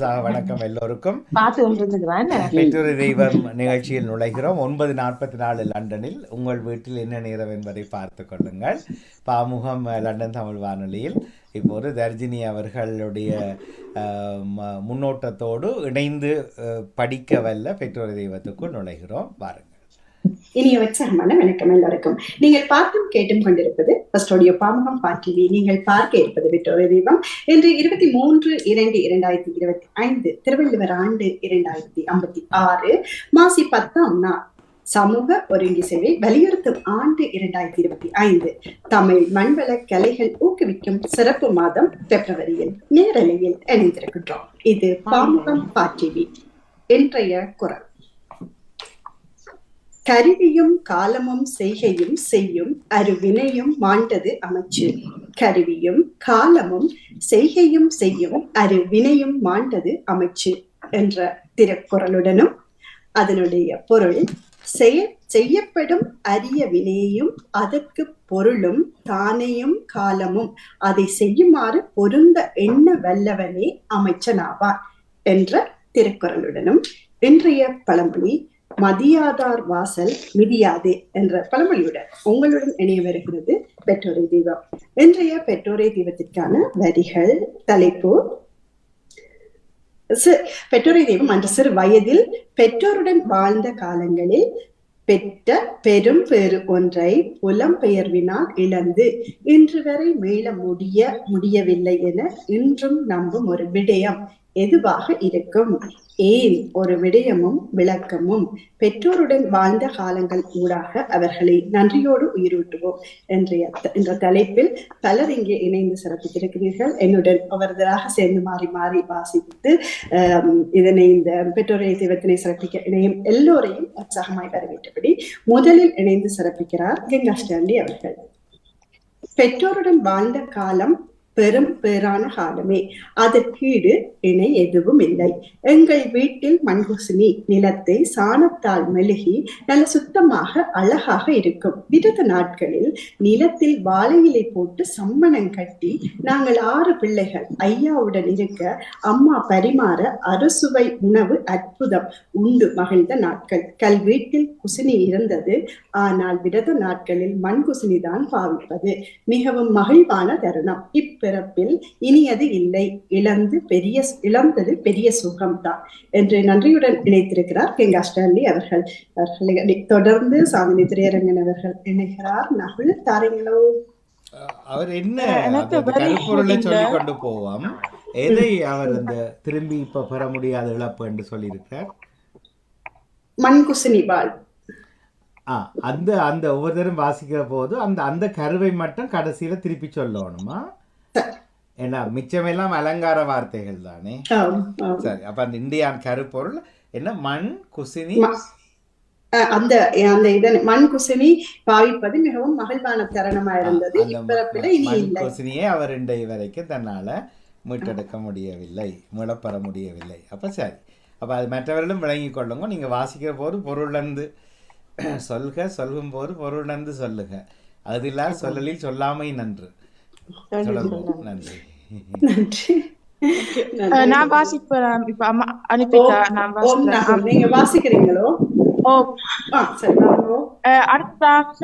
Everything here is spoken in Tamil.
வணக்கம் எல்லோருக்கும். பார்த்து கொண்டிருந்துக்குறான் பெற்றோர் தெய்வம் நிகழ்ச்சியில் நுழைகிறோம். 9:44 லண்டனில் உங்கள் வீட்டில் என்ன நேரம் என்பதை பார்த்து கொள்ளுங்கள். பாமுகம் லண்டன் தமிழ் வானொலியில் இப்போது தர்ஜினி அவர்களுடைய முன்னோட்டத்தோடு இணைந்து படிக்க வல்ல பெற்றோர் தெய்வத்துக்குள் நுழைகிறோம். பாருங்கள். இனிய உற்சாகமான வணக்கம் எல்லோருக்கும். நீங்கள் பார்த்தும் கேட்டும் கொண்டிருப்பது ஃபர்ஸ்டோடியோ பாமுகம் டிவி. நீங்கள் பார்க்க இருப்பது பெற்றோர் தெய்வம். இன்று 23/2/2025 திருவள்ளுவர் ஆண்டு 2056 மாசி 10ஆம் நாள். சமூக ஒருங்கி சேவை வலியுறுத்தும் ஆண்டு 2025. தமிழ் மண்வள கலைகள் ஊக்குவிக்கும் சிறப்பு மாதம் பிப்ரவரியில் நேரலையில் இணைந்திருக்கின்றோம். இது பாமுகம் டிவி. இன்றைய குரல்: கருவியும் காலமும் செய்கையும் செய்யும் அருவினையும் மாண்டது அமைச்சு. கருவியும் காலமும் செய்கையும் செய்யும் அருவினையும் மாண்டது அமைச்சு என்ற திருக்குறளுடனும் அதனுடைய பொருள்: செய்யப்படும் அரிய வினையும் அதற்கு பொருளும் தானேயும் காலமும் அதை செய்யுமாறு பொருந்த எண்ண வல்லவனே அமைச்சனாவார் என்ற திருக்குறளுடனும் இன்றைய பழமொழி மதியாதார் வாசல் மிதியாதே என்ற பழமொழியுடன் உங்களுடன் இணைய வருகிறது பெற்றோரை தெய்வம். இன்றைய பெற்றோரை தெய்வத்திற்கான வரிகள். தலைப்பு: பெற்றோரை தெய்வம் அன்று சிறு வயதில் பெற்றோருடன் வாழ்ந்த காலங்களில் பெற்ற பெரும் பேறு ஒன்றை புலம்பெயர்வினால் இழந்து இன்று வரை மீள முடியவில்லை என இன்றும் நம்பும் ஒரு விடயம் எதுவாக இருக்கும்? ஏன் ஒரு விடயமும் விளக்கமும். பெற்றோருடன் வாழ்ந்த காலங்கள் ஊடாக அவர்களை நன்றியோடு உயிரூட்டுவோம் என்ற தலைப்பில் பலர் இங்கே இணைந்து சிறப்பித்திருக்கிறீர்கள். என்னுடன் ஒவ்வொருவராக சேர்ந்து மாறி மாறி வாசித்து இதனை இந்த பெற்றோரை தெய்வத்தினை சிறப்பிக்க இணையும் எல்லோரையும் உற்சாகமாய் வரவேற்றபடி முதலில் இணைந்து சிறப்பிக்கிறார் கங்கா ஸ்டாண்டி அவர்கள். பெற்றோருடன் வாழ்ந்த காலம் பெரும் பேரான காலமே, அதற்கீடு இணை எதுவும் இல்லை. எங்கள் வீட்டில் மண்குசினி நிலத்தை சாணத்தால் மெழுகி நல்ல சுத்தமாக அழகாக இருக்கும். விரத நாட்களில் நிலத்தில் வாழையிலை போட்டு சம்மணம் கட்டி நாங்கள் 6 பிள்ளைகள் ஐயாவுடன் இருக்க அம்மா பரிமாற அறுசுவை உணவு அற்புதம் உண்டு மகிழ்ந்த நாட்கள். கல்வீட்டில் குசினி இருந்தது, ஆனால் விரத நாட்களில் மண்குசினி தான் பாவிப்பது மிகவும் மகிழ்வான தருணம். பிறப்பில் இனியது இல்லை, இழந்தது பெரிய சுகம்தான் என்று நன்றியுடன் இணைத்திருக்கிறார் கங்கா ஸ்டான்லி அவர்கள். அவர்களை தொடர்ந்து சாமினி திரையரங்கன் அவர்கள் இணைகிறார். நகுல் தாரங்களோ? அவர் என்ன கருப்பொருளை சொல்லிக் கொண்டு போவோம். எதை அவர் இந்த திரும்பி இப்ப பெற முடியாத இழப்பு என்று சொல்லியிருக்கிறார்? மண்குசினி வாழ். அந்த அந்த ஒவ்வொருத்தரும் வாசிக்கிற போது அந்த கருவை மட்டும் கடைசியில திருப்பி சொல்லணுமா? ஏன்னா மிச்சமெல்லாம் அலங்கார வார்த்தைகள் தானே. சரி, அப்ப அந்த இந்தியான் கருப்பொருள் என்ன? மண் குசினி. அந்த மண் குசினி பாவிப்பது மிகவும் மகிழ்வான தருணமா இருந்தது. குசினியே அவர் இன்றைய வரைக்கும் தன்னால மீட்டெடுக்க முடியவில்லை, மீளப்பெற முடியவில்லை. அப்ப சரி, அப்ப அது மற்றவர்களும் விளங்கி கொள்ளுங்க. நீங்க வாசிக்கிற போது பொருளந்து சொல்லும் போது பொருளந்து சொல்லுக. அதில் சொல்லலில் சொல்லாமை நன்று. நன்றி. நான் வாசிப்பேன். இப்ப அம்மா அனுப்பிட்டா நான் வாசிக்கிறேன். நீங்க வாசிக்கிறீங்களோ? அடுத்தாக